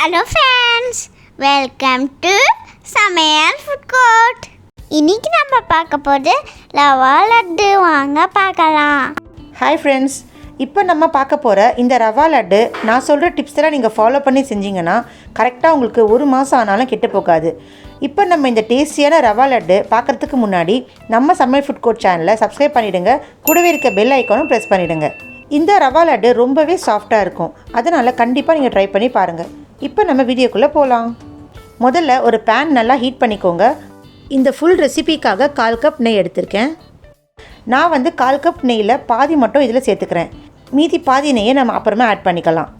Hello friends, welcome to Samayal food court. இன்னைக்கு நம்ம பார்க்க போறது ரவா லட்டு. வாங்க பார்க்கலாம். ஹாய் ஃப்ரெண்ட்ஸ், இப்போ நம்ம பார்க்க போகிற இந்த ரவா லட்டு நான் சொல்கிற டிப்ஸ் எல்லாம் நீங்கள் ஃபாலோ பண்ணி செஞ்சீங்கன்னா கரெக்டாக உங்களுக்கு ஒரு மாதம் ஆனாலும் கெட்டு போகாது. இப்போ நம்ம இந்த டேஸ்டியான ரவா லட்டு பார்க்குறதுக்கு முன்னாடி நம்ம சமையல் ஃபுட் கோர்ட் சேனலை சப்ஸ்கிரைப் பண்ணிவிடுங்க. கூடவே இருக்க பெல் ஐக்கானும் ப்ரெஸ் பண்ணிவிடுங்க. இந்த ரவா லட்டு ரொம்பவே சாஃப்டாக இருக்கும், அதனால் கண்டிப்பாக நீங்கள் ட்ரை பண்ணி பாருங்கள். இப்போ நம்ம வீடியோக்குள்ளே போகலாம். முதல்ல ஒரு பேன் நல்லா ஹீட் பண்ணிக்கோங்க. இந்த ஃபுல் ரெசிபிக்காக 1/4 கப் நெய் எடுத்திருக்கேன். நான் 1/4 கப் நெய்யில் பாதி மட்டும் இதில் சேர்த்துக்கிறேன். மீதி பாதி நெய்யை நம்ம அப்புறமா ஆட் பண்ணிக்கலாம்.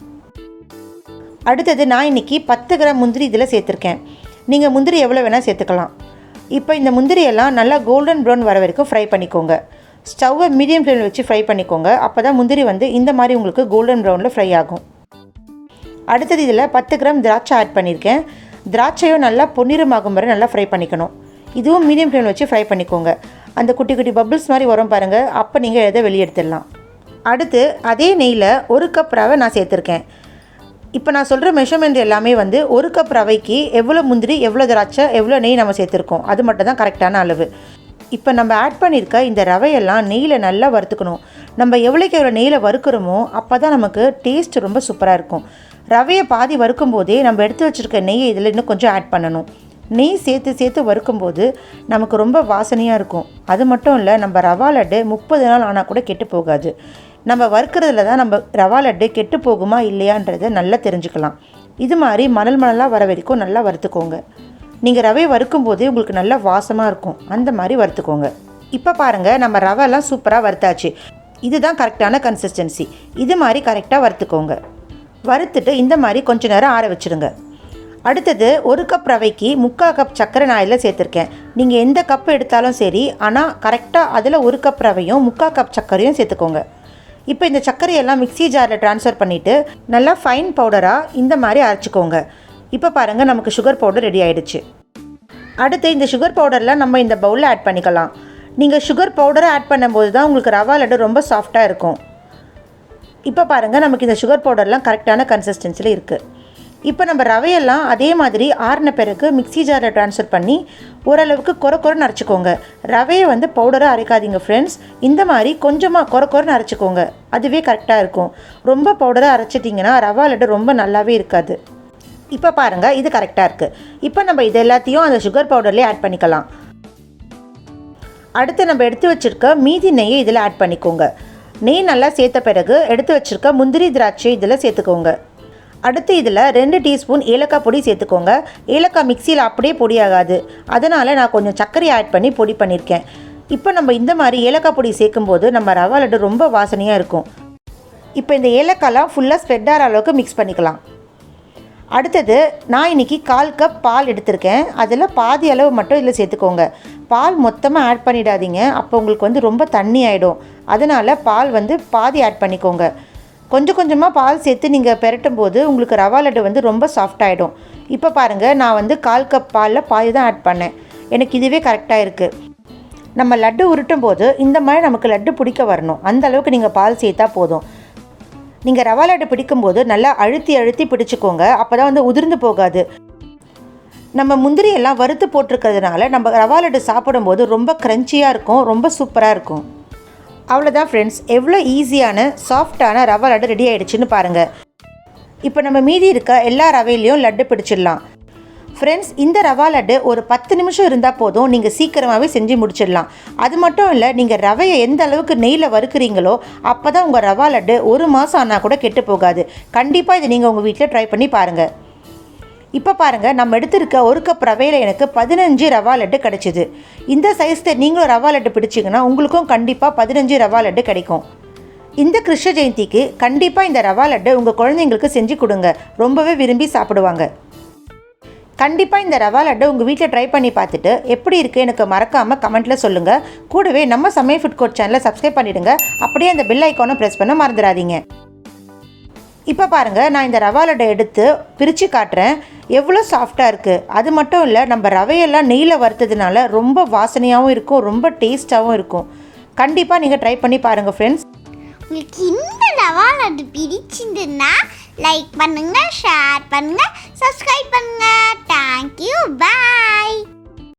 அடுத்தது நான் இன்றைக்கி 10 கிராம் முந்திரி இதில் சேர்த்துருக்கேன். நீங்கள் முந்திரி எவ்வளோ வேணால் சேர்த்துக்கலாம். இப்போ இந்த முந்திரியெல்லாம் நல்லா கோல்டன் ப்ரௌன் வர வரைக்கும் ஃப்ரை பண்ணிக்கோங்க. ஸ்டவ்வை மீடியம் ஃப்ளேமில் வச்சு ஃப்ரை பண்ணிக்கோங்க. அப்போ தான் முந்திரி இந்த மாதிரி உங்களுக்கு கோல்டன் ப்ரௌனில் ஃப்ரை ஆகும். அடுத்தது இதில் 10 கிராம் திராட்சை ஆட் பண்ணியிருக்கேன். திராட்சையும் நல்லா பொன்னிறமாகும் வரை நல்லா ஃப்ரை பண்ணிக்கணும். இதுவும் மீடியம் ஃப்ளேமில் வச்சு ஃப்ரை பண்ணிக்கோங்க. அந்த குட்டி குட்டி பபிள்ஸ் மாதிரி வரும் பாருங்கள், அப்போ நீங்கள் எதை வெளியே எடுத்துடலாம். அடுத்து அதே நெய்யில் 1 கப் ரவை நான் சேர்த்துருக்கேன். இப்போ நான் சொல்கிற மெஷர்மெண்ட் எல்லாமே 1 கப் ரவைக்கு எவ்வளோ முந்திரி, எவ்வளோ திராட்சை, எவ்வளோ நெய் நம்ம சேர்த்துருக்கோம், அது மட்டும் தான் கரெக்டான அளவு. இப்போ நம்ம ஆட் பண்ணியிருக்க இந்த ரவையெல்லாம் நெய்யில் நல்லா வறுத்துக்கணும். நம்ம எவ்வளோக்கு எவ்வளோ நெய்யில் வறுக்கிறோமோ அப்போ தான் நமக்கு டேஸ்ட் ரொம்ப சூப்பராக இருக்கும். ரவையை பாதி வறுக்கும் போதே நம்ம எடுத்து வச்சுருக்க நெய்யை இதில் இன்னும் கொஞ்சம் ஆட் பண்ணணும். நெய் சேர்த்து வறுக்கும்போது நமக்கு ரொம்ப வாசனையாக இருக்கும். அது மட்டும் இல்லை, நம்ம ரவா லட்டு 30 நாள் ஆனால் கூட கெட்டு போகாது. நம்ம வறுக்கிறதுல தான் நம்ம ரவா லட்டு கெட்டு போகுமா இல்லையான்றதை நல்லா தெரிஞ்சுக்கலாம். இது மாதிரி மணலாக வர வரைக்கும் நல்லா வறுத்துக்கோங்க. நீங்கள் ரவையை வறுக்கும் போதே உங்களுக்கு நல்லா வாசமாக இருக்கும், அந்த மாதிரி வறுத்துக்கோங்க. இப்போ பாருங்கள், நம்ம ரவைலாம் சூப்பராக வறுத்தாச்சு. இதுதான் கரெக்டான கன்சிஸ்டன்சி. இது மாதிரி கரெக்டாக வறுத்துக்கோங்க. வறுத்துட்டு இந்த மாதிரி கொஞ்சம் நேரம் ஆற வச்சுடுங்க. அடுத்தது 1 கப் ரவைக்கு 3/4 கப் சர்க்கரை நான் இதில் சேர்த்துருக்கேன். நீங்கள் எந்த கப் எடுத்தாலும் சரி, ஆனால் கரெக்டாக அதில் 1 கப் ரவையும் 3/4 கப் சர்க்கரையும் சேர்த்துக்கோங்க. இப்போ இந்த சர்க்கரையெல்லாம் மிக்ஸி ஜாரில் ட்ரான்ஸ்ஃபர் பண்ணிவிட்டு நல்லா ஃபைன் பவுடராக இந்த மாதிரி அரைச்சிக்கோங்க. இப்போ பாருங்கள், நமக்கு சுகர் பவுடர் ரெடி ஆகிடுச்சு. அடுத்து இந்த சுகர் பவுடரில் நம்ம இந்த பவுலில் ஆட் பண்ணிக்கலாம். நீங்கள் சுகர் பவுடரை ஆட் பண்ணும்போது தான் உங்களுக்கு ரவா லட்டு ரொம்ப சாஃப்டாக இருக்கும். இப்போ பாருங்கள், நமக்கு இந்த சுகர் பவுடர்லாம் கரெக்டான கன்சிஸ்டன்சியில் இருக்குது. இப்போ நம்ம ரவையெல்லாம் அதே மாதிரி ஆறின பிறகு மிக்ஸி ஜாரில் ட்ரான்ஸ்ஃபர் பண்ணி ஓரளவுக்கு கொரன்னு அரைச்சிக்கோங்க. ரவையை பவுடராக அரைக்காதீங்க ஃப்ரெண்ட்ஸ். இந்த மாதிரி கொஞ்சமாக கொரன்னு அரைச்சிக்கோங்க, அதுவே கரெக்டாக இருக்கும். ரொம்ப பவுடராக அரைச்சிட்டிங்கன்னா ரவா லட்டு ரொம்ப நல்லாவே இருக்காது. இப்போ பாருங்கள், இது கரெக்டாக இருக்குது. இப்போ நம்ம இது எல்லாத்தையும் அந்த சுகர் பவுடர்லேயே ஆட் பண்ணிக்கலாம். அடுத்து நம்ம எடுத்து வச்சுருக்க மீதி நெய்யை இதில் ஆட் பண்ணிக்கோங்க. நெய் நல்லா சேர்த்த பிறகு எடுத்து வச்சுருக்க முந்திரி திராட்சை இதில் சேர்த்துக்கோங்க. அடுத்து இதில் 2 டீஸ்பூன் ஏலக்காய் பொடி சேர்த்துக்கோங்க. ஏலக்காய் மிக்சியில் அப்படியே பொடி ஆகாது, அதனால் நான் கொஞ்சம் சர்க்கரை ஆட் பண்ணி பொடி பண்ணியிருக்கேன். இப்போ நம்ம இந்த மாதிரி ஏலக்காய் பொடி சேர்க்கும்போது நம்ம ரவா லட்டு ரொம்ப வாசனையாக இருக்கும். இப்போ இந்த ஏலக்காய்லாம் ஃபுல்லாக ஸ்ப்ரெட் ஆகிற அளவுக்கு மிக்ஸ் பண்ணிக்கலாம். அடுத்தது நான் இன்றைக்கி 1/4 கப் பால் எடுத்திருக்கேன். அதில் பாதி அளவு மட்டும் இதில் சேர்த்துக்கோங்க. பால் மொத்தமாக ஆட் பண்ணிடாதீங்க, அப்போ உங்களுக்கு ரொம்ப தண்ணி ஆகிடும். அதனால் பால் பாதி ஆட் பண்ணிக்கோங்க. கொஞ்சம் கொஞ்சமாக பால் சேர்த்து நீங்கள் பெரட்டும் போது உங்களுக்கு ரவா லட்டு ரொம்ப சாஃப்டாகிடும். இப்போ பாருங்கள், நான் 1/4 கப் பாலில் பாதி தான் ஆட் பண்ணேன். எனக்கு இதுவே கரெக்டாக இருக்குது. நம்ம லட்டு உருட்டும் போது இந்த மாதிரி நமக்கு லட்டு பிடிக்க வரணும், அந்த அளவுக்கு நீங்கள் பால் சேர்த்தா போதும். நீங்கள் ரவா லட்டு பிடிக்கும்போது நல்லா அழுத்தி பிடிச்சிக்கோங்க, அப்போ தான் உதிர்ந்து போகாது. நம்ம முந்திரியெல்லாம் வறுத்து போட்டிருக்கிறதுனால நம்ம ரவா லட்டு சாப்பிடும்போது ரொம்ப க்ரன்ச்சியாக இருக்கும், ரொம்ப சூப்பராக இருக்கும். அவ்வளோதான் ஃப்ரெண்ட்ஸ், எவ்வளோ ஈஸியான சாஃப்டான ரவா லட்டு ரெடி ஆகிடுச்சின்னு பாருங்கள். இப்போ நம்ம மீதி இருக்க எல்லா ரவையிலையும் லட்டு பிடிச்சிடலாம். ஃப்ரெண்ட்ஸ், இந்த ரவா லட்டு ஒரு 10 நிமிஷம் இருந்தால் போதும், நீங்கள் சீக்கிரமாகவே செஞ்சு முடிச்சிடலாம். அது மட்டும் இல்லை, நீங்கள் ரவையை எந்த அளவுக்கு நெய்யில் வறுக்கிறீங்களோ அப்போ தான் உங்கள் ரவா லட்டு ஒரு மாதம் ஆனால் கூட கெட்டு போகாது. கண்டிப்பாக இதை நீங்கள் உங்கள் வீட்டில் ட்ரை பண்ணி பாருங்கள். இப்போ பாருங்கள், நம்ம எடுத்திருக்க 1 கப் ரவையில் எனக்கு 15 ரவா லட்டு கிடச்சிது. இந்த சைஸில் நீங்களும் ரவா லட்டு பிடிச்சிங்கன்னா உங்களுக்கும் கண்டிப்பாக 15 ரவா லட்டு கிடைக்கும். இந்த கிருஷ்ண ஜெயந்திக்கு கண்டிப்பாக இந்த ரவா லட்டு உங்கள் குழந்தைங்களுக்கு செஞ்சு கொடுங்க, ரொம்பவே விரும்பி சாப்பிடுவாங்க. கண்டிப்பாக இந்த ரவா லட்டு உங்கள் வீட்டில் ட்ரை பண்ணி பார்த்துட்டு எப்படி இருக்குது எனக்கு மறக்காமல் கமெண்ட்டில் சொல்லுங்கள். கூடவே நம்ம சமையல் ஃபுட் கோர்ட் சேனலை சப்ஸ்கிரைப் பண்ணிவிடுங்க. அப்படியே அந்த பெல் ஐக்கானை ப்ரெஸ் பண்ண மறந்துடாதீங்க. இப்போ பாருங்கள், நான் இந்த ரவா லட்டை எடுத்து பிரித்து காட்டுறேன். எவ்வளோ சாஃப்டாக இருக்குது. அது மட்டும் இல்லை, நம்ம ரவையெல்லாம் நெய்யில் வறுத்ததுனால ரொம்ப வாசனையாகவும் இருக்கும், ரொம்ப டேஸ்ட்டாகவும் இருக்கும். கண்டிப்பாக நீங்கள் ட்ரை பண்ணி பாருங்கள் ஃப்ரெண்ட்ஸ். உங்களுக்கு இந்த ரவா லட்டு பிடிச்சிருந்துன்னா லைக் பண்ணுங்கள், ஷேர் பண்ணுங்கள், சப்ஸ்கிரைப் பண்ணுங்க. தேங்க்யூ. பை.